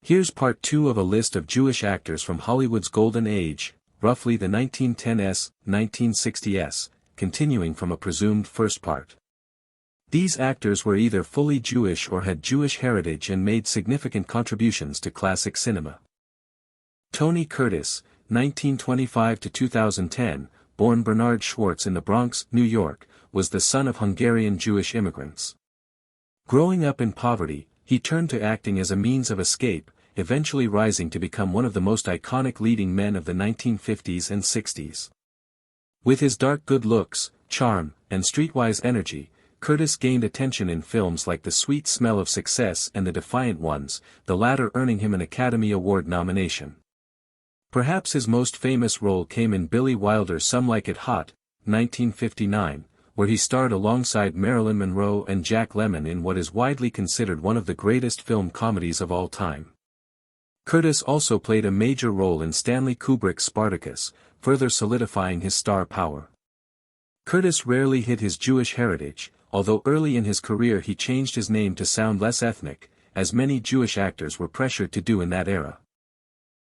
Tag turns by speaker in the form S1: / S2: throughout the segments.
S1: Here's part 2 of a list of Jewish actors from Hollywood's golden age, roughly the 1910s, 1960s, continuing from a presumed first part. These actors were either fully Jewish or had Jewish heritage and made significant contributions to classic cinema. Tony Curtis, 1925 to 2010, born Bernard Schwartz in the Bronx, New York, was the son of Hungarian Jewish immigrants. Growing up in poverty, he turned to acting as a means of escape, eventually rising to become one of the most iconic leading men of the 1950s and 60s. With his dark good looks, charm, and streetwise energy, Curtis gained attention in films like The Sweet Smell of Success and The Defiant Ones, the latter earning him an Academy Award nomination. Perhaps his most famous role came in Billy Wilder's Some Like It Hot, 1959, where he starred alongside Marilyn Monroe and Jack Lemmon in what is widely considered one of the greatest film comedies of all time. Curtis also played a major role in Stanley Kubrick's Spartacus, further solidifying his star power. Curtis rarely hid his Jewish heritage, although early in his career he changed his name to sound less ethnic, as many Jewish actors were pressured to do in that era.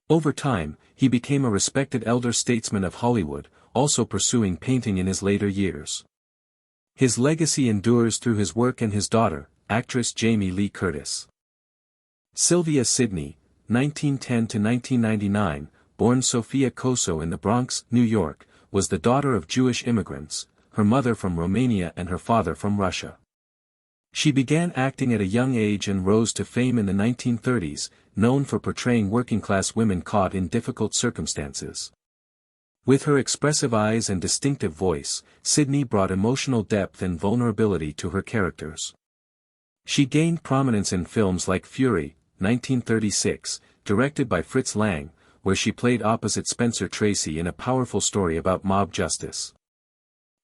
S1: Over time, he became a respected elder statesman of Hollywood, also pursuing painting in his later years. His legacy endures through his work and his daughter, actress Jamie Lee Curtis. Sylvia Sydney, 1910 to 1999, born Sofia Koso in the Bronx, New York, was the daughter of Jewish immigrants, her mother from Romania and her father from Russia. She began acting at a young age and rose to fame in the 1930s, known for portraying working-class women caught in difficult circumstances. With her expressive eyes and distinctive voice, Sydney brought emotional depth and vulnerability to her characters. She gained prominence in films like Fury, 1936, directed by Fritz Lang, where she played opposite Spencer Tracy in a powerful story about mob justice.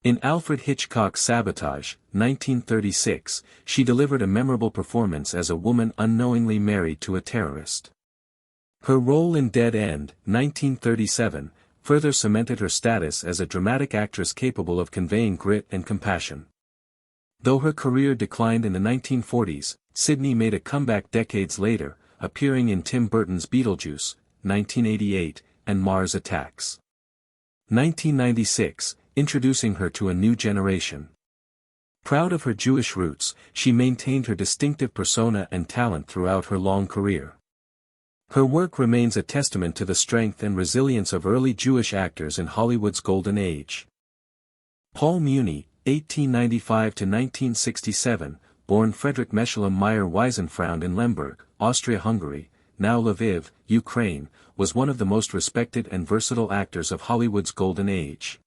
S1: In Alfred Hitchcock's Sabotage, 1936, she delivered a memorable performance as a woman unknowingly married to a terrorist. Her role in Dead End, 1937, further cemented her status as a dramatic actress capable of conveying grit and compassion. Though her career declined in the 1940s, Sydney made a comeback decades later, appearing in Tim Burton's Beetlejuice, 1988, and Mars Attacks. 1996, introducing her to a new generation. Proud of her Jewish roots, she maintained her distinctive persona and talent throughout her long career. Her work remains a testament to the strength and resilience of early Jewish actors in Hollywood's golden age. Paul Muni, 1895 to 1967, born Friedrich Mechelem Meyer-Weisenfraund in Lemberg, Austria-Hungary, now Lviv, Ukraine, was one of the most respected and versatile actors of Hollywood's golden age.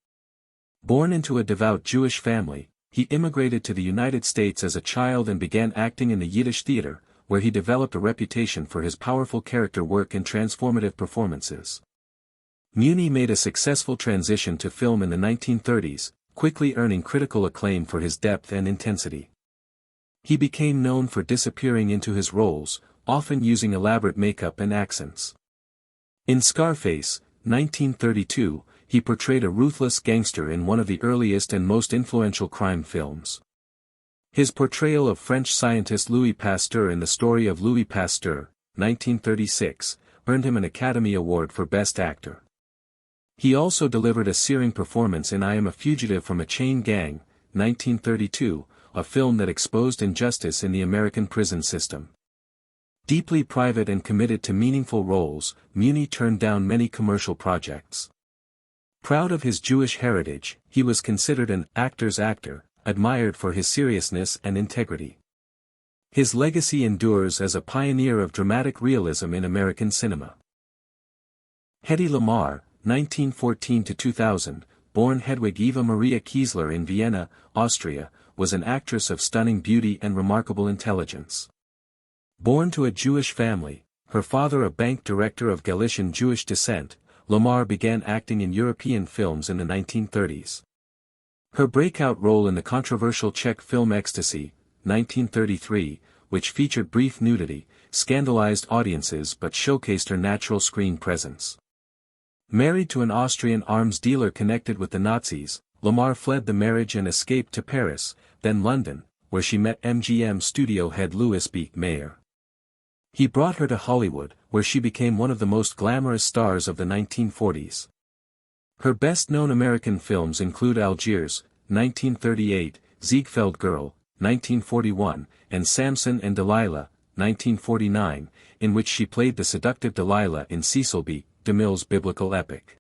S1: Born into a devout Jewish family, he immigrated to the United States as a child and began acting in the Yiddish theater, where he developed a reputation for his powerful character work and transformative performances. Muni made a successful transition to film in the 1930s, quickly earning critical acclaim for his depth and intensity. He became known for disappearing into his roles, often using elaborate makeup and accents. In Scarface, 1932, he portrayed a ruthless gangster in one of the earliest and most influential crime films. His portrayal of French scientist Louis Pasteur in The Story of Louis Pasteur, 1936, earned him an Academy Award for Best Actor. He also delivered a searing performance in I Am a Fugitive from a Chain Gang, 1932, a film that exposed injustice in the American prison system. Deeply private and committed to meaningful roles, Muni turned down many commercial projects. Proud of his Jewish heritage, he was considered an actor's actor, admired for his seriousness and integrity. His legacy endures as a pioneer of dramatic realism in American cinema. Helen Lamar, 1914 to 2000, born Hedwig Eva Maria Kiesler in Vienna, Austria, was an actress of stunning beauty and remarkable intelligence. Born to a Jewish family, her father a bank director of Galician Jewish descent, Lamar began acting in European films in the 1930s. Her breakout role in the controversial Czech film Ecstasy, 1933, which featured brief nudity, scandalized audiences but showcased her natural screen presence. Married to an Austrian arms dealer connected with the Nazis, Lamar fled the marriage and escaped to Paris, then London, where she met MGM studio head Louis B. Mayer. He brought her to Hollywood, where she became one of the most glamorous stars of the 1940s. Her best-known American films include Algiers, 1938, Ziegfeld Girl, 1941, and Samson and Delilah, 1949, in which she played the seductive Delilah in Cecil B. DeMille's biblical epic.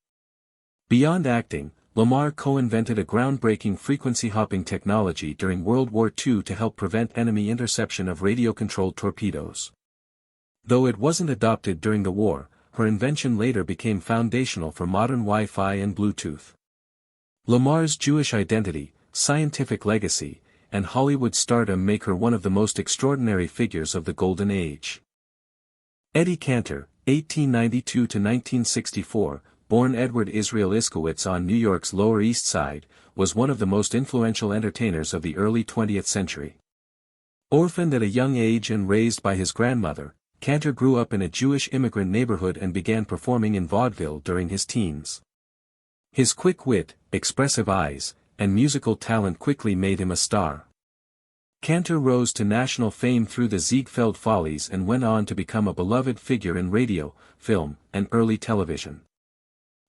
S1: Beyond acting, Lamar co-invented a groundbreaking frequency-hopping technology during World War II to help prevent enemy interception of radio-controlled torpedoes. Though it wasn't adopted during the war, her invention later became foundational for modern Wi-Fi and Bluetooth. Lamar's Jewish identity, scientific legacy, and Hollywood stardom make her one of the most extraordinary figures of the Golden Age. Eddie Cantor, 1892–1964, born Edward Israel Iskowitz on New York's Lower East Side, was one of the most influential entertainers of the early 20th century. Orphaned at a young age and raised by his grandmother, Cantor grew up in a Jewish immigrant neighborhood and began performing in vaudeville during his teens. His quick wit, expressive eyes, and musical talent quickly made him a star. Cantor rose to national fame through the Ziegfeld Follies and went on to become a beloved figure in radio, film, and early television.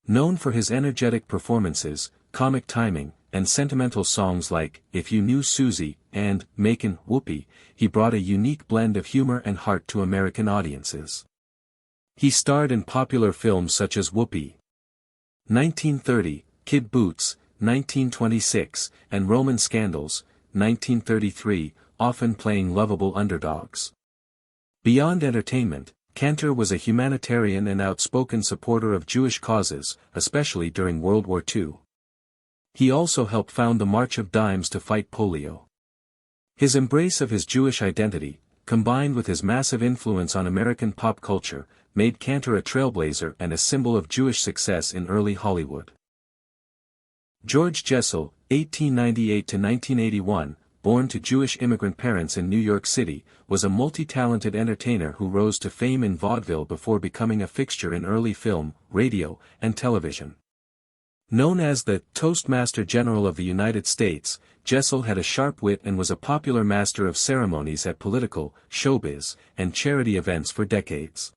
S1: Known for his energetic performances, comic timing, and sentimental songs like If You Knew Susie and Makin' Whoopee, he brought a unique blend of humor and heart to American audiences. He starred in popular films such as Whoopee, 1930, Kid Boots, 1926, and Roman Scandals, 1933, often playing lovable underdogs. Beyond entertainment, Cantor was a humanitarian and outspoken supporter of Jewish causes, especially during World War II. He also helped found the March of Dimes to fight polio. His embrace of his Jewish identity, combined with his massive influence on American pop culture, made Cantor a trailblazer and a symbol of Jewish success in early Hollywood. George Jessel, 1898–1981, born to Jewish immigrant parents in New York City, was a multi-talented entertainer who rose to fame in vaudeville before becoming a fixture in early film, radio, and television. Known as the Toastmaster General of the United States, Jessel had a sharp wit and was a popular master of ceremonies at political, showbiz, and charity events for decades.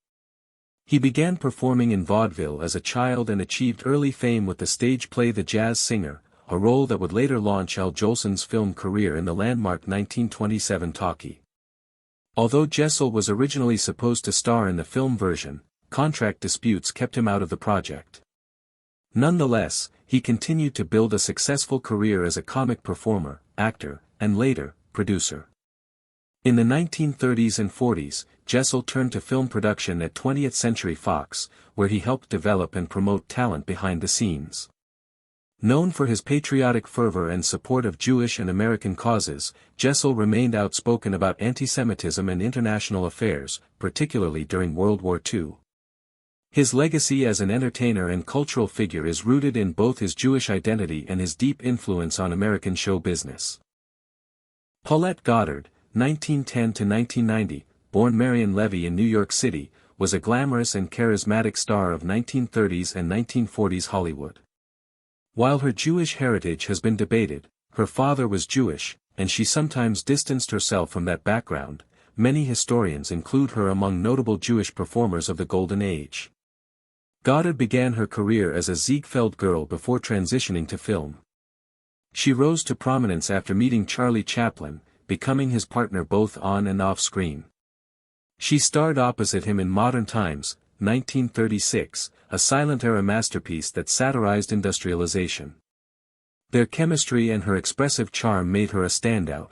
S1: He began performing in vaudeville as a child and achieved early fame with the stage play The Jazz Singer, a role that would later launch Al Jolson's film career in the landmark 1927 talkie. Although Jessel was originally supposed to star in the film version, contract disputes kept him out of the project. Nonetheless, he continued to build a successful career as a comic performer, actor, and later, producer. In the 1930s and 40s, Jessel turned to film production at 20th Century Fox, where he helped develop and promote talent behind the scenes. Known for his patriotic fervor and support of Jewish and American causes, Jessel remained outspoken about anti-Semitism and international affairs, particularly during World War II. His legacy as an entertainer and cultural figure is rooted in both his Jewish identity and his deep influence on American show business. Plet Goddard, 1910–1990, born Marion Levy in New York City, was a glamorous and charismatic star of 1930s and 1940s Hollywood. While her Jewish heritage has been debated, her father was Jewish, and she sometimes distanced herself from that background. Many historians include her among notable Jewish performers of the Golden Age. Goddard began her career as a Ziegfeld girl before transitioning to film. She rose to prominence after meeting Charlie Chaplin, becoming his partner both on and off screen. She starred opposite him in Modern Times, 1936, a silent-era masterpiece that satirized industrialization. Their chemistry and her expressive charm made her a standout.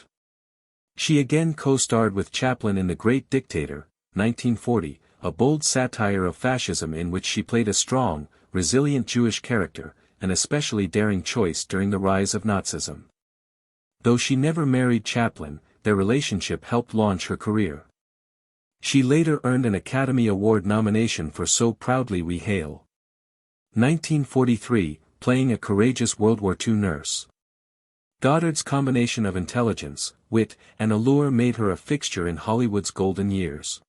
S1: She again co-starred with Chaplin in The Great Dictator, 1940, a bold satire of fascism in which she played a strong, resilient Jewish character, an especially daring choice during the rise of Nazism. Though she never married Chaplin, their relationship helped launch her career. She later earned an Academy Award nomination for So Proudly We Hail, 1943, playing a courageous World War II nurse. Goddard's combination of intelligence, wit, and allure made her a fixture in Hollywood's golden years.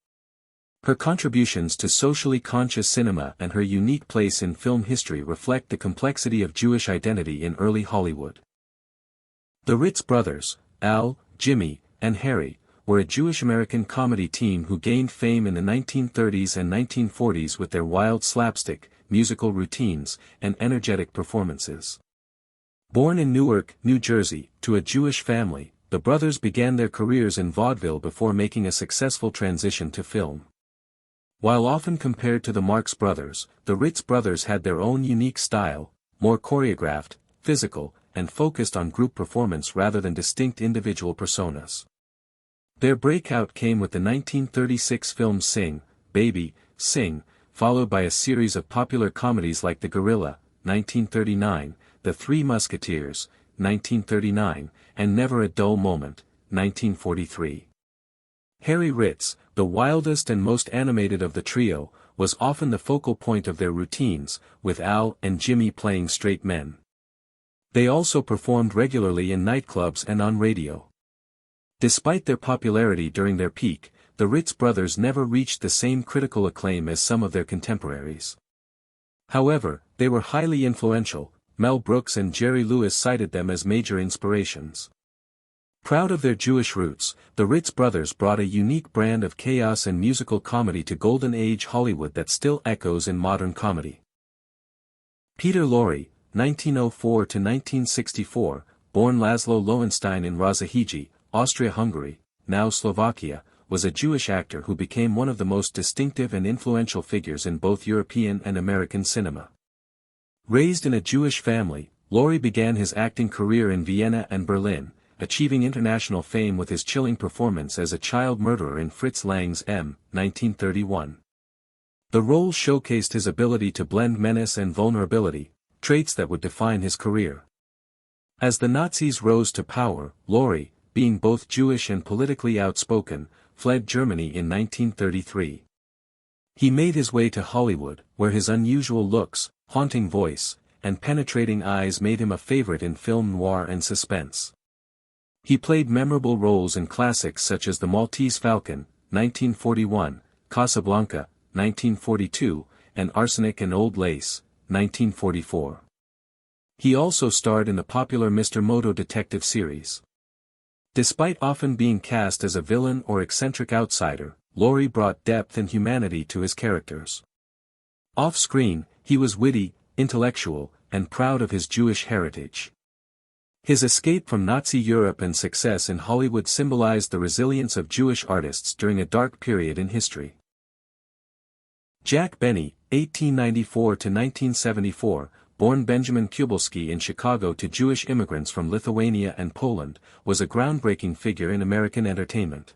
S1: Her contributions to socially conscious cinema and her unique place in film history reflect the complexity of Jewish identity in early Hollywood. The Ritz Brothers, Al, Jimmy, and Harry, were a Jewish-American comedy team who gained fame in the 1930s and 1940s with their wild slapstick, musical routines, and energetic performances. Born in Newark, New Jersey, to a Jewish family, the brothers began their careers in vaudeville before making a successful transition to film. While often compared to the Marx Brothers, the Ritz Brothers had their own unique style, more choreographed, physical, and focused on group performance rather than distinct individual personas. Their breakout came with the 1936 film Sing, Baby, Sing, followed by a series of popular comedies like The Gorilla, 1939, The Three Musketeers, 1939, and Never a Dull Moment, 1943. Harry Ritz, the wildest and most animated of the trio, was often the focal point of their routines, with Al and Jimmy playing straight men. They also performed regularly in nightclubs and on radio. Despite their popularity during their peak, the Ritz Brothers never reached the same critical acclaim as some of their contemporaries. However, they were highly influential. Mel Brooks and Jerry Lewis cited them as major inspirations. Proud of their Jewish roots, the Ritz Brothers brought a unique brand of chaos and musical comedy to Golden Age Hollywood that still echoes in modern comedy. Peter Lorre, 1904–1964, born Laszlo Lowenstein in Rozsahiji, Austria-Hungary, now Slovakia, was a Jewish actor who became one of the most distinctive and influential figures in both European and American cinema. Raised in a Jewish family, Lorre began his acting career in Vienna and Berlin, achieving international fame with his chilling performance as a child murderer in Fritz Lang's M, 1931. The role showcased his ability to blend menace and vulnerability, traits that would define his career. As the Nazis rose to power, Lorre, being both Jewish and politically outspoken, fled Germany in 1933. He made his way to Hollywood, where his unusual looks, haunting voice, and penetrating eyes made him a favorite in film noir and suspense. He played memorable roles in classics such as The Maltese Falcon, 1941, Casablanca, 1942, and Arsenic and Old Lace, 1944. He also starred in the popular Mr. Moto detective series. Despite often being cast as a villain or eccentric outsider, Lorre brought depth and humanity to his characters. Off-screen, he was witty, intellectual, and proud of his Jewish heritage. His escape from Nazi Europe and success in Hollywood symbolized the resilience of Jewish artists during a dark period in history. Jack Benny, 1894–1974, born Benjamin Kubilski in Chicago to Jewish immigrants from Lithuania and Poland, was a groundbreaking figure in American entertainment.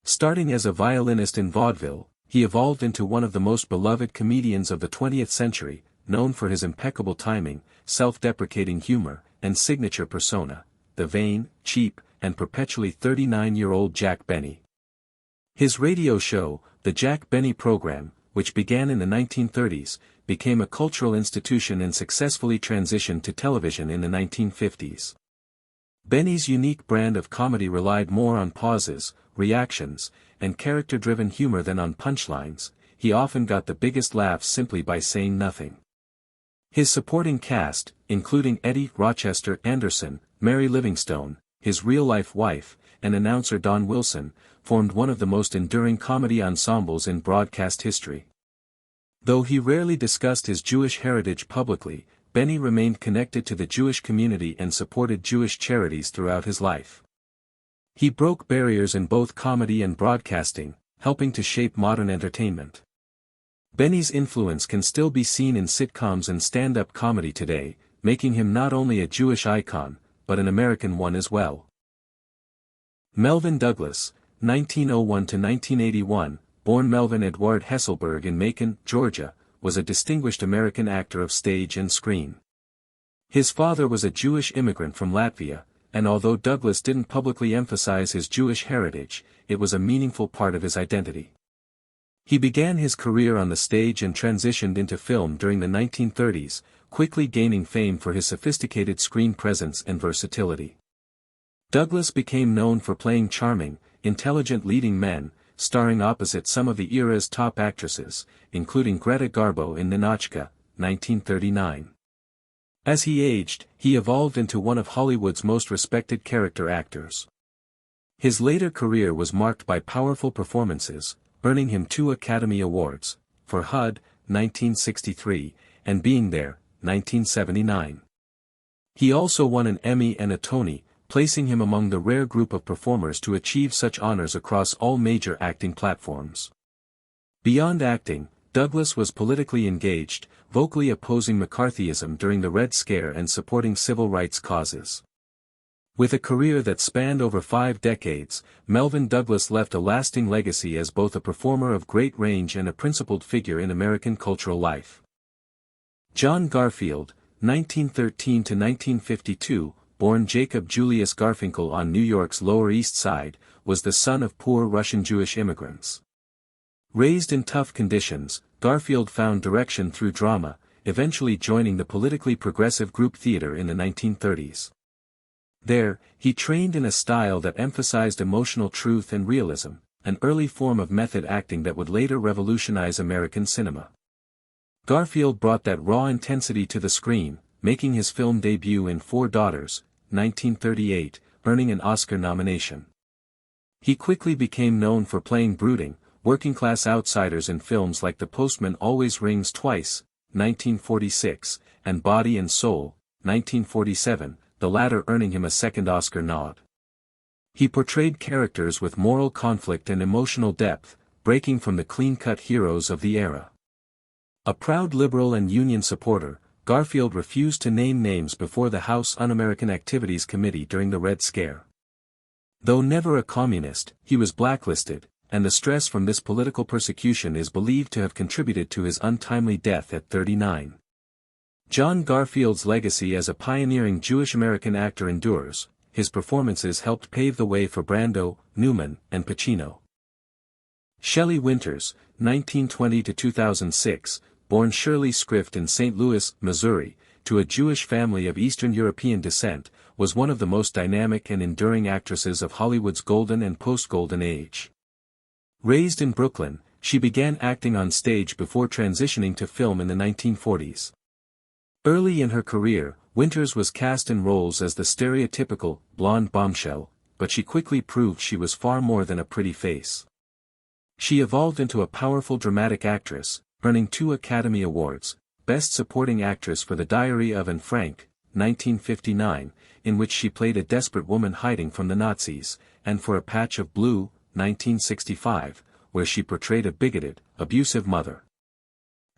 S1: Starting as a violinist in vaudeville, he evolved into one of the most beloved comedians of the 20th century, known for his impeccable timing, self-deprecating humor, and signature persona, the vain, cheap, and perpetually 39-year-old Jack Benny. His radio show, The Jack Benny Program, which began in the 1930s, became a cultural institution and successfully transitioned to television in the 1950s. Benny's unique brand of comedy relied more on pauses, reactions, and character-driven humor than on punchlines. He often got the biggest laughs simply by saying nothing. His supporting cast, including Eddie Rochester Anderson, Mary Livingstone, his real-life wife, and announcer Don Wilson, formed one of the most enduring comedy ensembles in broadcast history. Though he rarely discussed his Jewish heritage publicly, Benny remained connected to the Jewish community and supported Jewish charities throughout his life. He broke barriers in both comedy and broadcasting, helping to shape modern entertainment. Benny's influence can still be seen in sitcoms and stand-up comedy today, making him not only a Jewish icon, but an American one as well. Melvin Douglas, 1901–1981, born Melvin Edward Hesselberg in Macon, Georgia, was a distinguished American actor of stage and screen. His father was a Jewish immigrant from Latvia, and although Douglas didn't publicly emphasize his Jewish heritage, it was a meaningful part of his identity. He began his career on the stage and transitioned into film during the 1930s, quickly gaining fame for his sophisticated screen presence and versatility. Douglas became known for playing charming, intelligent leading men, starring opposite some of the era's top actresses, including Greta Garbo in Ninotchka, 1939. As he aged, he evolved into one of Hollywood's most respected character actors. His later career was marked by powerful performances, earning him 2 Academy Awards, for HUD, 1963, and Being There, 1979. He also won an Emmy and a Tony, placing him among the rare group of performers to achieve such honors across all major acting platforms. Beyond acting, Douglas was politically engaged, vocally opposing McCarthyism during the Red Scare and supporting civil rights causes. With a career that spanned over 5 decades, Melvin Douglas left a lasting legacy as both a performer of great range and a principled figure in American cultural life. John Garfield, 1913 to 1952, born Jacob Julius Garfinkel on New York's Lower East Side, was the son of poor Russian Jewish immigrants. Raised in tough conditions, Garfield found direction through drama, eventually joining the politically progressive group theater in the 1930s. There, he trained in a style that emphasized emotional truth and realism, an early form of method acting that would later revolutionize American cinema. Garfield brought that raw intensity to the screen, making his film debut in 4 Daughters, 1938, earning an Oscar nomination. He quickly became known for playing brooding, working-class outsiders in films like The Postman Always Rings Twice, 1946, and Body and Soul, 1947, the latter earning him a second Oscar nod. He portrayed characters with moral conflict and emotional depth, breaking from the clean-cut heroes of the era. A proud liberal and union supporter, Garfield refused to name names before the House Un-American Activities Committee during the Red Scare. Though never a communist, he was blacklisted, and the stress from this political persecution is believed to have contributed to his untimely death at 39. John Garfield's legacy as a pioneering Jewish-American actor endures. His performances helped pave the way for Brando, Newman, and Pacino. Shelley Winters, 1920 to 2006, born Shirley Scrift in St. Louis, Missouri, to a Jewish family of Eastern European descent, was one of the most dynamic and enduring actresses of Hollywood's golden and post-golden age. Raised in Brooklyn, she began acting on stage before transitioning to film in the 1940s. Early in her career, Winters was cast in roles as the stereotypical, blonde bombshell, but she quickly proved she was far more than a pretty face. She evolved into a powerful dramatic actress, earning 2 Academy Awards, Best Supporting Actress for The Diary of Anne Frank, 1959, in which she played a desperate woman hiding from the Nazis, and for A Patch of Blue, 1965, where she portrayed a bigoted, abusive mother.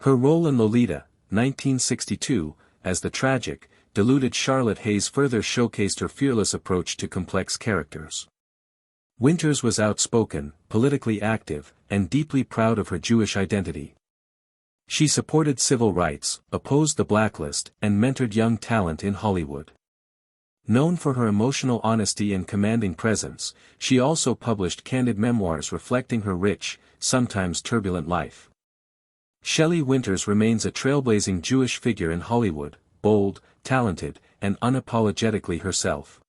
S1: Her role in Lolita, 1962, as the tragic, deluded Charlotte Hayes further showcased her fearless approach to complex characters. Winters was outspoken, politically active, and deeply proud of her Jewish identity. She supported civil rights, opposed the blacklist, and mentored young talent in Hollywood. Known for her emotional honesty and commanding presence, she also published candid memoirs reflecting her rich, sometimes turbulent life. Shelley Winters remains a trailblazing Jewish figure in Hollywood, bold, talented, and unapologetically herself.